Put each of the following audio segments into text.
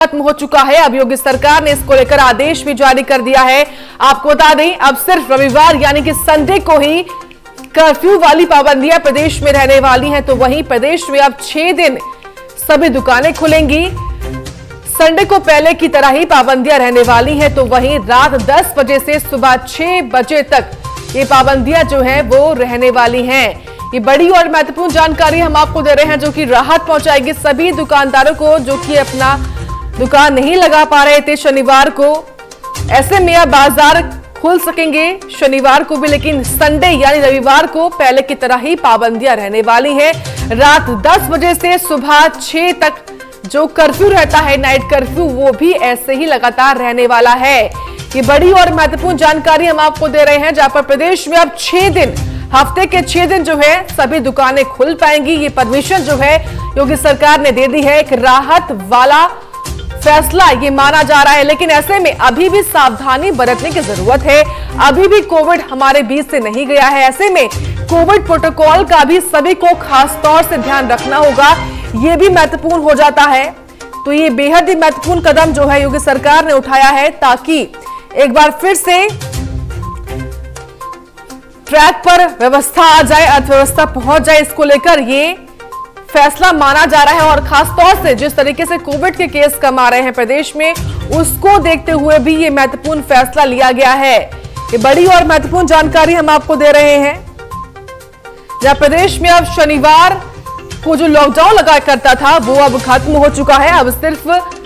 खत्म हो चुका है। अब योगी सरकार ने इसको लेकर आदेश भी जारी कर दिया है। आपको बता दें, अब सिर्फ रविवार यानी कि संडे को ही कर्फ्यू वाली पाबंदियां प्रदेश में रहने वाली हैं। तो वहीं प्रदेश में अब 6 दिन सभी दुकानें खुलेंगी। संडे को पहले की तरह ही पाबंदियां रहने वाली हैं। तो वहीं रात 10 बजे से सुबह 6 बजे तक ये पाबंदियां जो है वो रहने वाली हैं। ये बड़ी और महत्वपूर्ण जानकारी हम आपको दे रहे हैं, जो कि राहत पहुंचाएगी सभी दुकानदारों को जो कि अपना दुकान नहीं लगा पा रहे थे शनिवार को। ऐसे में अब बाजार खुल सकेंगे शनिवार को भी, लेकिन संडे यानी रविवार को पहले की तरह ही पाबंदियां रहने वाली हैं। रात 10 बजे से सुबह 6 तक जो कर्फ्यू रहता है, नाइट कर्फ्यू, वो भी ऐसे ही लगातार रहने वाला है। ये बड़ी और महत्वपूर्ण जानकारी हम आपको दे रहे हैं, जहां पर प्रदेश में अब 6 दिन, हफ्ते के 6 दिन जो है सभी दुकानें खुल पाएंगी। ये परमिशन जो है योगी सरकार ने दे दी है। एक राहत वाला फैसला ये माना जा रहा है, लेकिन ऐसे में अभी भी सावधानी बरतने की जरूरत है। अभी भी कोविड हमारे बीच से नहीं गया है। ऐसे में कोविड प्रोटोकॉल का भी सभी को खास तौर से ध्यान रखना होगा। ये भी महत्वपूर्ण हो जाता है। तो ये बेहद ही महत्वपूर्ण कदम जो है योगी सरकार ने उठाया है, ताकि एक बार फिर से ट्रैक पर व्यवस्था आ जाए, अर्थव्यवस्था पहुंच जाए। इसको लेकर ये फैसला माना जा रहा है। और खास तौर से जिस तरीके से कोविड के केस कम आ रहे हैं प्रदेश में, उसको देखते हुए भी ये महत्वपूर्ण फैसला लिया गया है। ये बड़ी और महत्वपूर्ण जानकारी हम आपको दे रहे हैं, जहां प्रदेश में अब शनिवार को जो लॉकडाउन लगा करता था वो अब खत्म हो चुका है। अब सिर्फ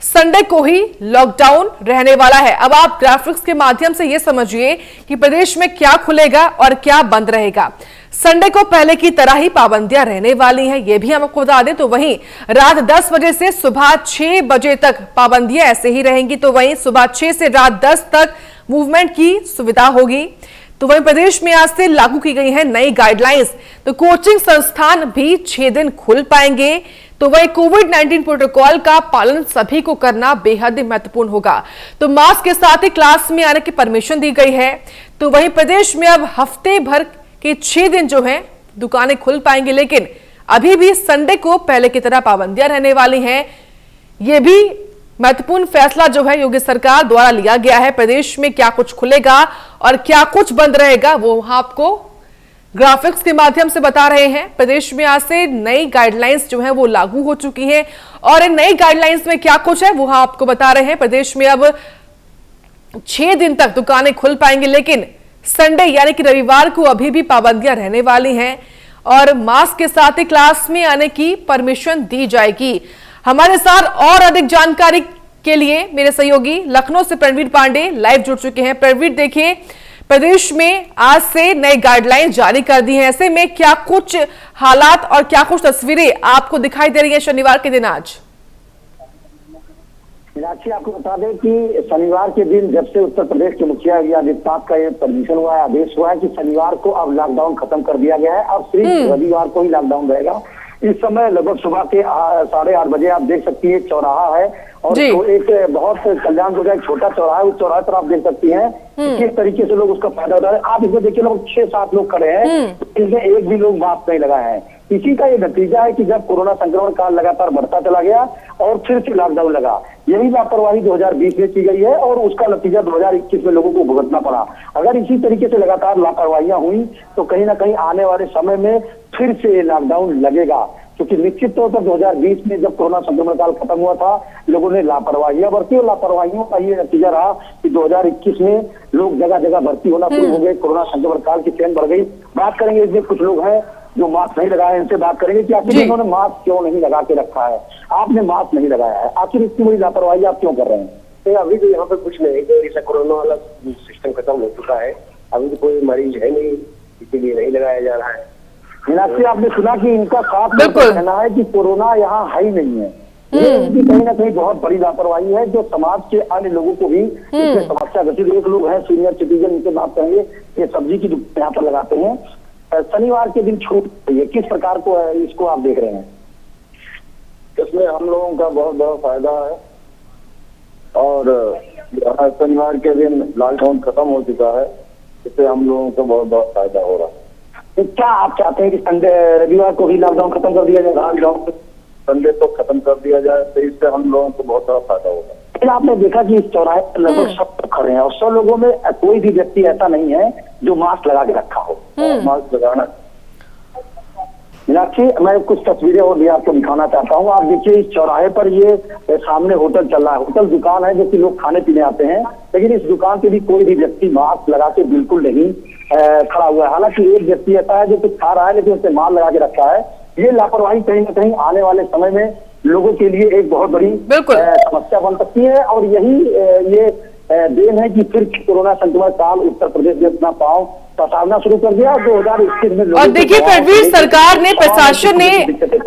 संडे को ही लॉकडाउन रहने वाला है। अब आप ग्राफिक्स के माध्यम से यह समझिए कि प्रदेश में क्या खुलेगा और क्या बंद रहेगा। संडे को पहले की तरह ही पाबंदियां रहने वाली हैं, यह भी हम आपको बता दें। तो वहीं रात 10 बजे से सुबह 6 बजे तक पाबंदियां ऐसे ही रहेंगी। तो वहीं सुबह 6 से रात 10 तक मूवमेंट की सुविधा होगी। तो वहीं प्रदेश में आज से लागू की गई है नई गाइडलाइंस। तो कोचिंग संस्थान भी 6 दिन खुल पाएंगे। तो वही कोविड-19 प्रोटोकॉल का पालन सभी को करना बेहद महत्वपूर्ण होगा। तो मास्क के साथ ही क्लास में आने की परमिशन दी गई है। तो वहीं प्रदेश में अब हफ्ते भर के 6 दिन जो हैं दुकानें खुल पाएंगी, लेकिन अभी भी संडे को पहले की तरह पाबंदियां रहने वाली हैं। यह भी महत्वपूर्ण फैसला जो है योगी सरकार द्वारा लिया गया है। प्रदेश में क्या कुछ खुलेगा और क्या कुछ बंद रहेगा वो आपको ग्राफिक्स के माध्यम से बता रहे हैं। प्रदेश में आज से नई गाइडलाइंस जो है वो लागू हो चुकी है, और इन नई गाइडलाइंस में क्या कुछ है वो आपको बता रहे हैं। प्रदेश में अब 6 दिन तक दुकानें खुल पाएंगी, लेकिन संडे यानी कि रविवार को अभी भी पाबंदियां रहने वाली हैं। और मास्क के साथ ही क्लास में आने की परमिशन दी जाएगी। हमारे साथ और अधिक जानकारी के लिए मेरे सहयोगी लखनऊ से प्रणवीर पांडे लाइव जुड़ चुके हैं। प्रणवीर, देखिए, प्रदेश में आज से नई गाइडलाइंस जारी कर दी है। ऐसे में क्या कुछ हालात और क्या कुछ तस्वीरें आपको दिखाई दे रही है शनिवार के दिन आज? मीनाक्षी, आपको बता दें कि शनिवार के दिन जब से उत्तर प्रदेश के मुखिया योगी आदित्यनाथ का ये परमिशन हुआ है, आदेश हुआ है कि शनिवार को अब लॉकडाउन खत्म कर दिया गया है। अब सिर्फ रविवार को ही लॉकडाउन रहेगा। इस समय लगभग सुबह के 8:30 बजे आप देख सकती है चौराहा है, और तो एक बहुत कल्याण जो एक छोटा चौराहा है, उस चौराहे पर आप देख सकती हैं किस तरीके से लोग उसका फायदा उठा रहे हैं। आप इसमें देखिए, लोग 6-7 लोग खड़े हैं, इनमें एक भी लोग मास्क नहीं लगाए हैं। इसी का ये नतीजा है कि जब कोरोना संक्रमण काल लगातार बढ़ता चला गया और फिर से लॉकडाउन लगा, यही लापरवाही 2020 में की गई है और उसका नतीजा 2021 में लोगों को भुगतना पड़ा। अगर इसी तरीके से लगातार लापरवाहियां हुई तो कहीं ना कहीं आने वाले समय में फिर से लॉकडाउन लगेगा, क्योंकि निश्चित तौर पर 2020 में जब कोरोना संक्रमण काल खत्म हुआ था, लोगों ने लापरवाहियां बरती और लापरवाहियों का ये नतीजा रहा कि 2021 में लोग जगह जगह भर्ती होना शुरू हो गए। कोरोना संक्रमण काल की चेन बढ़ गई। बात करेंगे, इसमें कुछ लोग हैं जो मास्क नहीं लगाए, इनसे बात करेंगे कि आखिर इन्होंने मास्क क्यों नहीं लगा के रखा है। आपने मास्क नहीं लगाया है, आखिर इतनी बड़ी लापरवाही आप क्यों कर रहे हैं? तो अभी तो यहाँ पे कुछ नहीं, जैसा कोरोना वाला सिस्टम खत्म हो चुका है, अभी तो कोई मरीज है नहीं, इसीलिए नहीं लगाया जा रहा है। मीनाक्षी, आपने सुना कि इनका साफ कहना है कि कोरोना यहाँ है ही नहीं है। ये इनकी कहीं ना कहीं बहुत बड़ी लापरवाही है, जो समाज के अन्य लोगों को भी इसमें समस्या ग्रसित। एक लोग हैं सीनियर सिटीजन, इनसे बात करेंगे। ये सब्जी की दुकान यहाँ पर लगाते हैं, शनिवार के दिन छूट है, किस प्रकार को इसको आप देख रहे हैं? इसमें हम लोगों का बहुत बड़ा फायदा है, और शनिवार के दिन लॉकडाउन खत्म हो चुका है, इससे हम लोगों को बहुत बड़ा फायदा हो रहा है। तो क्या आप चाहते हैं कि संडे रविवार को ही लॉकडाउन खत्म कर दिया जाए? संडे तो खत्म कर दिया जाए तो इससे हम लोगों को बहुत बड़ा फायदा होगा। लेकिन आपने देखा कि इस चौराहे पर लगभग सब लोग खड़े हैं और 100 लोगों में कोई भी व्यक्ति ऐसा नहीं है जो मास्क लगा के रखा हो। मास्क लगाना। मीनाक्षी, मैं कुछ तस्वीरें और भी आपको दिखाना चाहता हूँ। आप देखिए इस चौराहे पर ये सामने होटल चल रहा है, होटल दुकान है जो कि लोग खाने पीने आते हैं, लेकिन इस दुकान पे भी कोई भी व्यक्ति मास्क लगा के बिल्कुल नहीं खड़ा हुआ है। हालांकि एक व्यक्ति ऐसा है जो कुछ खा रहा है लेकिन उसने मास्क लगा के रखा है। ये लापरवाही कहीं ना कहीं आने वाले समय में लोगों के लिए एक बहुत बड़ी समस्या बन सकती है और यही ये देन है कि फिर कोरोना संक्रमण काल उत्तर प्रदेश में अपना पांव पसारना शुरू कर दिया 2021 में। और देखिए रणवीर, सरकार ने, प्रशासन ने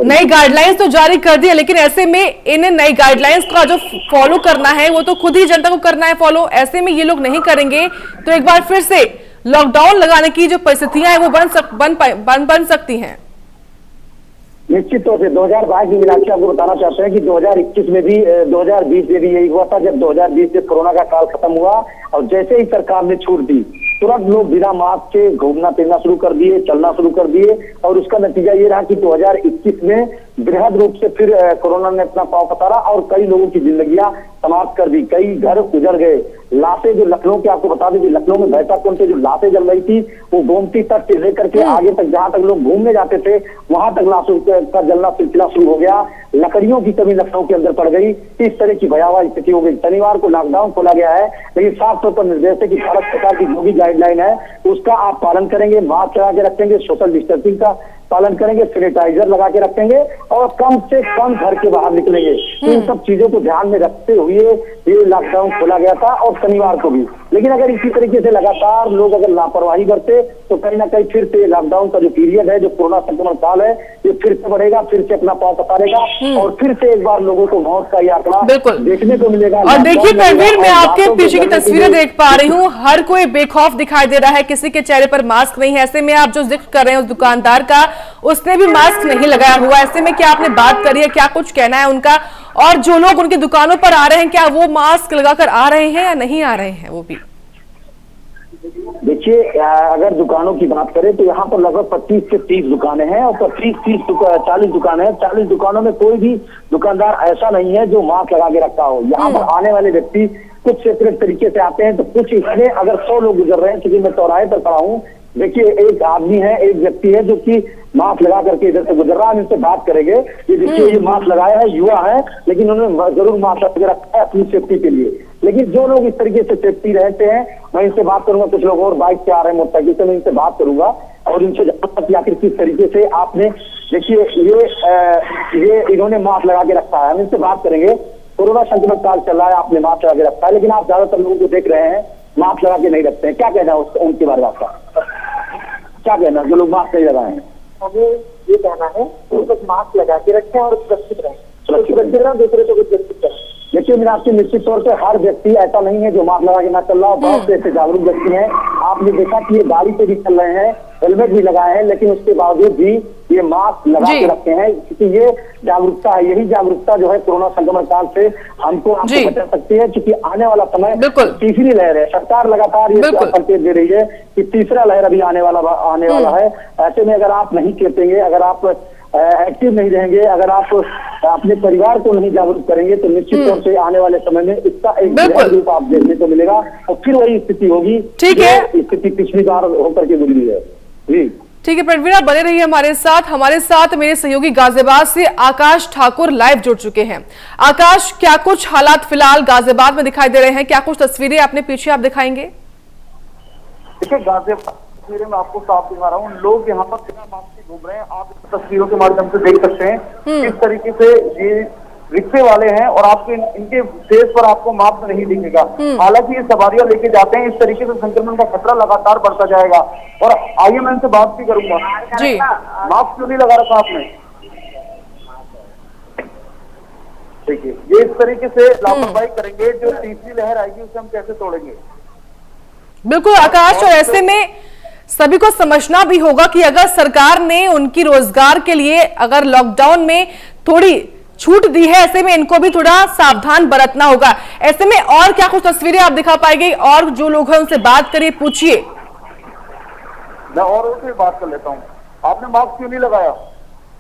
नई गाइडलाइंस तो जारी कर दी है, लेकिन ऐसे में इन नई गाइडलाइंस का जो फॉलो करना है वो तो खुद ही जनता को करना है फॉलो। ऐसे में ये लोग नहीं करेंगे तो एक बार फिर से लॉकडाउन लगाने की जो परिस्थितियां हैं वो बन सकती हैं। निश्चित तौर से 2022 की मीनाक्षी आपको बताना चाहते हैं कि 2021 में भी 2020 में भी यही हुआ था। जब 2020 में कोरोना का काल खत्म हुआ और जैसे ही सरकार ने छूट दी, तुरंत लोग बिना मास्क के घूमना फिरना शुरू कर दिए, चलना शुरू कर दिए और उसका नतीजा ये रहा कि 2021 में बृहद रूप से फिर कोरोना ने अपना पांव पसारा और कई लोगों की जिंदगियां समाप्त कर दी, कई घर उजड़ गए। लाशें जो लखनऊ के, आपको बता दें कि लखनऊ में बहता कुंड से जो लाशें जल रही थी वो गोमती तट से लेकर के आगे तक जहां तक लोग घूमने जाते थे वहां तक लाशों का जलना सिलसिला शुरू हो गया। लकड़ियों की कमी लखनऊ के अंदर पड़ गई। इस तरह की भयावह स्थिति हो गई। शनिवार को लॉकडाउन खोला गया है, लेकिन साफ तौर पर निर्देश है कि भारत सरकार की जो भी गाइडलाइन है उसका आप पालन करेंगे, मास्क लगा के रखेंगे, सोशल डिस्टेंसिंग का पालन करेंगे, सैनिटाइजर लगा के रखेंगे और कम से कम घर के बाहर निकलेंगे। इन सब चीजों को ध्यान में रखते हुए ये लॉकडाउन खोला गया था और शनिवार को भी। लेकिन अगर इसी तरीके से लगातार लोग अगर लापरवाही बरते तो कहीं ना कहीं फिर से लॉकडाउन का जो पीरियड है, जो कोरोना संक्रमण काल है, ये फिर से बढ़ेगा, फिर से अपना पांव पसारेगा और फिर से एक बार लोगों को मौत का ये आंकड़ा देखने को मिलेगा। और देखिए रणवीर, मैं आपके पीछे की तस्वीरें देख पा रही हूँ, हर कोई बेखौफ दिखाई दे रहा है, किसी के चेहरे पर मास्क नहीं है। ऐसे में आप जो जिक्र कर रहे हैं उस दुकानदार का, उसने भी मास्क नहीं लगाया हुआ। ऐसे में क्या आपने बात करी है, क्या कुछ कहना है उनका? और जो लोग उनकी दुकानों पर आ रहे हैं, क्या वो मास्क लगाकर आ रहे हैं या नहीं आ रहे हैं? वो भी देखिए, अगर दुकानों की बात करें तो यहाँ पर लगभग 25 से 30 दुकानें हैं और 40 दुकानें हैं। 40 दुकानों में कोई भी दुकानदार ऐसा नहीं है जो मास्क लगा के रखा हो। यहाँ पर आने वाले व्यक्ति कुछ सेपरेट तरीके से आते हैं तो कुछ इसमें अगर 100 लोग गुजर रहे हैं, क्योंकि मैं चौराहे पर खड़ा हूँ, देखिए एक आदमी है, एक व्यक्ति है जो कि मास्क लगा करके इधर से गुजर रहा है। हम इनसे बात करेंगे। ये देखिए, ये मास्क लगाया है, युवा है, लेकिन उन्होंने जरूर मास्क लगा रखा है अपनी सेफ्टी के लिए। लेकिन जो लोग इस तरीके से सेफ्टी रहते हैं, मैं इनसे बात करूंगा। कुछ लोग और बाइक से आ रहे हैं, मोटरसाइकिल से, मैं इनसे बात करूंगा और इनसे जानूंगा कि आखिर किस तरीके से आपने, देखिए ये इन्होंने मास्क लगा के रखा है। हम इनसे बात करेंगे। कोरोना संक्रमण काल चल रहा है, आपने मास्क लगा के रखा है, लेकिन आप ज्यादातर लोगों को देख रहे हैं मास्क लगा के नहीं रखते हैं। क्या कहना है उनके बारे में आपका? क्या कहना है जो लोग मास्क नहीं लगाए हैं? हमें ये कहना है कि बस मास्क लगा के रखें और सुरक्षित रहें, दूसरे को भी सुरक्षित करें। देखिए मीनाक्षी, निश्चित तौर से हर व्यक्ति ऐसा नहीं है जो मास्क लगा के ना चल रहा हो। बहुत से ऐसे जागरूक व्यक्ति हैं। आपने देखा कि ये गाड़ी पे भी चल रहे हैं, हेलमेट भी लगाए हैं, लेकिन उसके बावजूद भी ये मास्क लगा के रखे हैं, क्योंकि ये जागरूकता है। यही जागरूकता जो है कोरोना संक्रमण काल से हमको बचा सकती है, क्योंकि आने वाला समय तीसरी लहर है। सरकार लगातार ये संकेत दे रही है कि तीसरा लहर अभी आने वाला है। ऐसे में अगर आप नहीं चेतेंगे, अगर आप एक्टिव नहीं रहेंगे, अगर आप अपने परिवार को नहीं जागरूक करेंगे तो निश्चित तौर से आने वाले समय में इसका एक रूप आप देखने को मिलेगा और फिर वही स्थिति होगी। ठीक है, स्थिति पिछली बार होकर के गुजरी है। जी ठीक है रणवीर, आप बने रहिए हमारे साथ मेरे सहयोगी गाजियाबाद से आकाश ठाकुर लाइव जुड़ चुके हैं। आकाश, क्या कुछ हालात फिलहाल गाजियाबाद में दिखाई दे रहे हैं? क्या कुछ तस्वीरें अपने पीछे आप दिखाएंगे? देखिए, गाजियाबाद तस्वीरें मैं आपको साफ दिखा रहा हूँ। लोग यहाँ पर बिना मास्क के घूम रहे हैं। आप इस तस्वीरों के माध्यम से देख सकते हैं किस तरीके से ये रिक्शे वाले हैं और आपके इनके फेस पर आपको मास्क नहीं दिखेगा। हालांकि ये सवारियां लेके जाते हैं, इस तरीके से संक्रमण का खतरा लगातार बढ़ता जाएगा। और आइए मैं इनसे बात भी करूंगा। जी, मास्क क्यों नहीं लगा रखा आपने? देखिए, ये इस तरीके से लापरवाही करेंगे, जो तीसरी लहर आएगी उसे हम कैसे तोड़ेंगे? बिल्कुल आकाश, और ऐसे में सभी को समझना भी होगा कि अगर सरकार ने उनकी रोजगार के लिए अगर लॉकडाउन में थोड़ी छूट दी है, ऐसे में इनको भी थोड़ा सावधान बरतना होगा। ऐसे में और क्या कुछ तस्वीरें आप दिखा पाएंगे और जो लोग हैं उनसे बात करिए, पूछिए। मैं और उनसे बात कर लेता हूँ। आपने मास्क क्यों नहीं लगाया?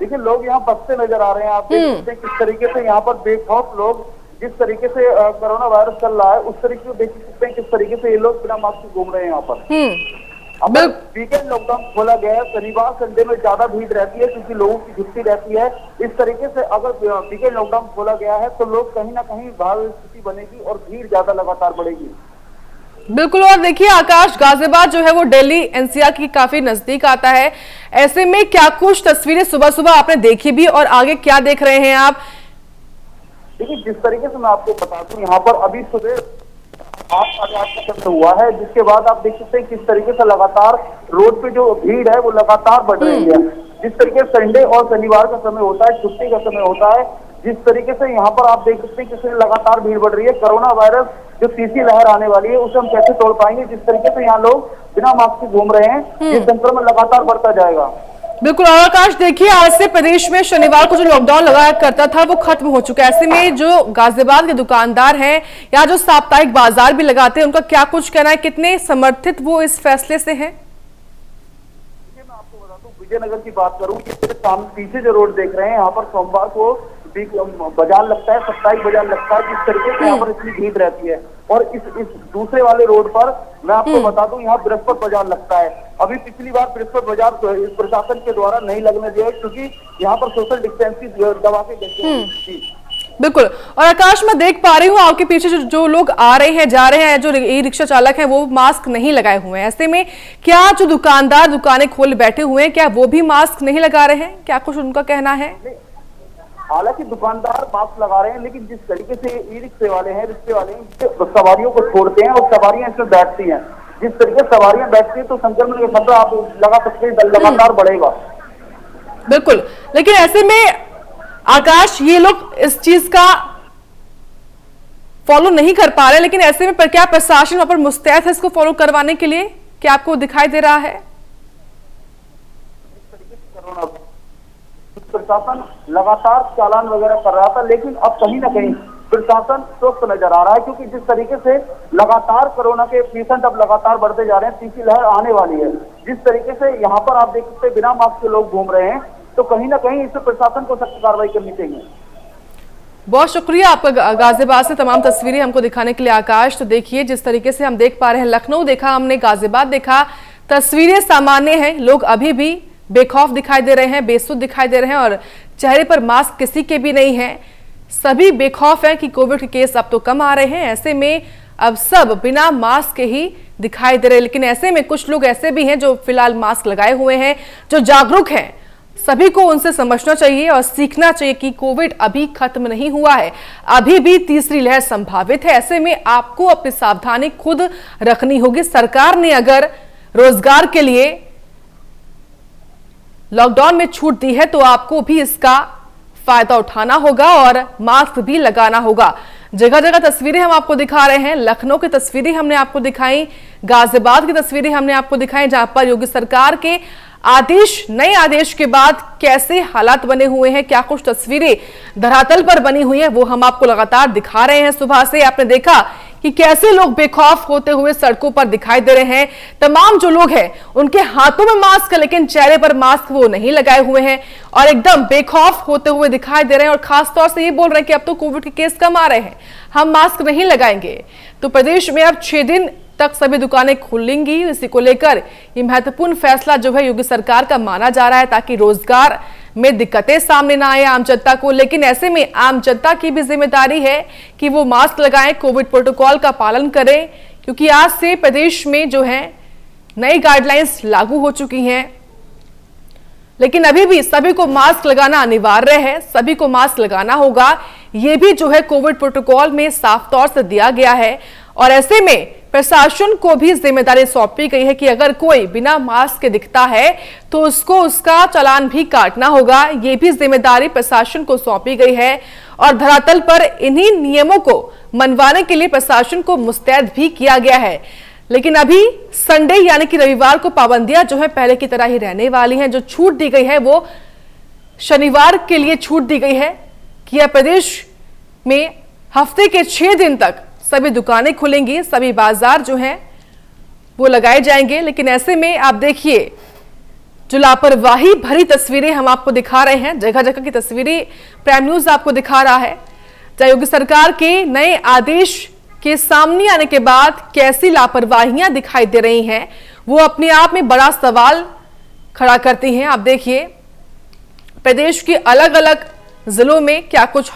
देखिए लोग यहाँ बसते नजर आ रहे हैं, आप देख सकते हैं किस तरीके से यहाँ पर बेखौफ लोग जिस तरीके से कोरोना वायरस चल रहा है उस तरीके से देख सकते हैं किस तरीके से ये लोग बिना मास्क के घूम रहे हैं यहाँ पर। अब वीकेंड लॉकडाउन खोला गया है, शनिवार संडे में ज्यादा भीड़ रहती है क्योंकि लोगों की छुट्टी रहती है। इस तरीके से अगर वीकेंड लॉकडाउन खोला गया है तो लोग कहीं ना कहीं भारी स्थिति बनेगी और भीड़ ज्यादा लगातार बढ़ेगी। बिल्कुल। और देखिए आकाश, गाजियाबाद जो है वो दिल्ली एनसीआर की काफी नजदीक आता है। ऐसे में क्या कुछ तस्वीरें सुबह सुबह आपने देखी भी और आगे क्या देख रहे हैं आप? देखिए जिस तरीके से मैं आपको बता दूं, यहाँ पर अभी सुबह 8 साढ़े 8 का समय हुआ है, जिसके बाद आप देख सकते हैं किस तरीके से लगातार रोड पे जो भीड़ है वो लगातार बढ़ रही है। जिस तरीके से संडे और शनिवार का समय होता है, छुट्टी का समय होता है, जिस तरीके से यहाँ पर आप देख सकते हैं किस लगातार भीड़ बढ़ रही है। कोरोना वायरस जो तीसरी लहर आने वाली है उसे हम कैसे तोड़ पाएंगे, जिस तरीके से यहाँ लोग बिना मास्क के घूम रहे हैं, ये संक्रमण लगातार बढ़ता जाएगा। बिल्कुल। और आकाश देखिए, आज से प्रदेश में शनिवार को जो लॉकडाउन लगाया करता था वो खत्म हो चुका है। ऐसे में जो गाजियाबाद के दुकानदार हैं या जो साप्ताहिक बाजार भी लगाते हैं, उनका क्या कुछ कहना है, कितने समर्थित वो इस फैसले से हैं? मैं आपको बता दूं, विजयनगर की बात करूं, सामने पीछे जो रोड देख रहे हैं, यहाँ पर सोमवार को बाजार लगता है, साप्ताहिक बाजार लगता है। जिस तरीके से यहाँ पर इतनी भीड़ रहती है और इस दूसरे वाले रोड पर मैं आपको बता दूं, यहाँ बृहस्पति बाजार लगता है। अभी पिछली बार बृहस्पति बाजार प्रशासन के द्वारा नहीं लगने दिया क्योंकि यहाँ पर सोशल डिस्टेंसिंग दबा के देते। बिल्कुल। और आकाश, मैं देख पा रही हूँ आपके पीछे जो लोग आ रहे हैं जा रहे हैं, जो ई रिक्शा चालक हैं वो मास्क नहीं लगाए हुए हैं। ऐसे में क्या जो दुकानदार दुकानें खोल बैठे हुए हैं, क्या वो भी मास्क नहीं लगा रहे हैं? क्या कुछ उनका कहना है? हालांकि दुकानदार मास्क लगा रहे हैं, लेकिन जिस तरीके से ई रिक्शे वाले हैं सवारियों को छोड़ते हैं और सवारियां इसमें बैठती हैं, जिस तरीके से सवारियां बैठती हैं तो संक्रमण का खतरा आप लगा सकते हैं लगातार बढ़ेगा। बिल्कुल। लेकिन ऐसे में आकाश, ये लोग इस चीज का फॉलो नहीं कर पा रहे, लेकिन ऐसे में पर क्या प्रशासन वहां पर मुस्तैद है इसको फॉलो करवाने के लिए? क्या आपको दिखाई दे रहा है? प्रशासन लगातार चालान वगैरह कर रहा था, लेकिन अब कहीं ना कहीं प्रशासन सुस्त नजर आ रहा है क्योंकि जिस तरीके से लगातार कोरोना के पेशेंट अब लगातार बढ़ते जा रहे हैं, तीसरी लहर आने वाली है। जिस तरीके से यहाँ पर आप देख सकते हैं बिना मास्क के लोग घूम रहे हैं, तो कहीं ना कहीं इससे प्रशासन को सख्त कार्रवाई करनी चाहिए। बहुत शुक्रिया आपका गाजियाबाद से तमाम तस्वीरें हमको दिखाने के लिए आकाश। तो देखिए जिस तरीके से हम देख पा रहे हैं, लखनऊ देखा हमने, गाजियाबाद देखा, तस्वीरें सामान्य हैं। लोग अभी भी बेखौफ दिखाई दे रहे हैं, बेसुध दिखाई दे रहे हैं और चेहरे पर मास्क किसी के भी नहीं है। सभी बेखौफ हैं कि कोविड के केस अब तो कम आ रहे हैं। ऐसे में अब सब बिना मास्क के ही दिखाई दे रहे हैं। लेकिन ऐसे में कुछ लोग ऐसे भी हैं जो फिलहाल मास्क लगाए हुए हैं, जो जागरूक हैं। सभी को उनसे समझना चाहिए और सीखना चाहिए कि कोविड अभी खत्म नहीं हुआ है, अभी भी तीसरी लहर संभावित है। ऐसे में आपको अपनी सावधानी खुद रखनी होगी। सरकार ने अगर रोजगार के लिए लॉकडाउन में छूट दी है तो आपको भी इसका फायदा उठाना होगा और मास्क भी लगाना होगा। जगह जगह तस्वीरें हम आपको दिखा रहे हैं। लखनऊ की तस्वीरें हमने आपको दिखाई, गाजियाबाद की तस्वीरें हमने आपको दिखाई, जहां पर योगी सरकार के आदेश, नए आदेश के बाद कैसे हालात बने हुए हैं, क्या कुछ तस्वीरें धरातल पर बनी हुई हैं, वो हम आपको लगातार दिखा रहे हैं। सुबह से आपने देखा कि कैसे लोग बेखौफ होते हुए सड़कों पर दिखाई दे रहे हैं। तमाम जो लोग हैं उनके हाथों में मास्क है, लेकिन चेहरे पर मास्क वो नहीं लगाए हुए हैं और एकदम बेखौफ होते हुए दिखाई दे रहे हैं और खासतौर से ये बोल रहे हैं कि अब तो कोविड के केस कम आ रहे हैं, हम मास्क नहीं लगाएंगे। तो प्रदेश में अब 6 दिन तक सभी दुकानें खुलेंगी। इसी को लेकर ये महत्वपूर्ण फैसला जो है योगी सरकार का माना जा रहा है, ताकि रोजगार में दिक्कतें सामने ना आए आम जनता को। लेकिन ऐसे में आम जनता की भी जिम्मेदारी है कि वो मास्क लगाएं, कोविड प्रोटोकॉल का पालन करें, क्योंकि आज से प्रदेश में जो है नई गाइडलाइंस लागू हो चुकी हैं। लेकिन अभी भी सभी को मास्क लगाना अनिवार्य है, सभी को मास्क लगाना होगा। ये भी जो है कोविड प्रोटोकॉल में साफ तौर से दिया गया है और ऐसे में प्रशासन को भी जिम्मेदारी सौंपी गई है कि अगर कोई बिना मास्क के दिखता है तो उसको उसका चालान भी काटना होगा। ये भी जिम्मेदारी प्रशासन को सौंपी गई है और धरातल पर इन्हीं नियमों को मनवाने के लिए प्रशासन को मुस्तैद भी किया गया है। लेकिन अभी संडे यानी कि रविवार को पाबंदियां जो है पहले की तरह ही रहने वाली हैं। जो छूट दी गई है वो शनिवार के लिए छूट दी गई है कि यह प्रदेश में हफ्ते के 6 दिन तक सभी दुकानें खुलेंगी, सभी बाजार जो हैं वो लगाए जाएंगे। लेकिन ऐसे में आप देखिए जो लापरवाही भरी तस्वीरें हम आपको दिखा रहे हैं, जगह जगह की तस्वीरें प्राइम न्यूज आपको दिखा रहा है। योगी सरकार के नए आदेश के सामने आने के बाद कैसी लापरवाहियां दिखाई दे रही हैं, वो अपने आप में बड़ा सवाल खड़ा करती हैं। आप देखिए प्रदेश के अलग अलग जिलों में क्या कुछ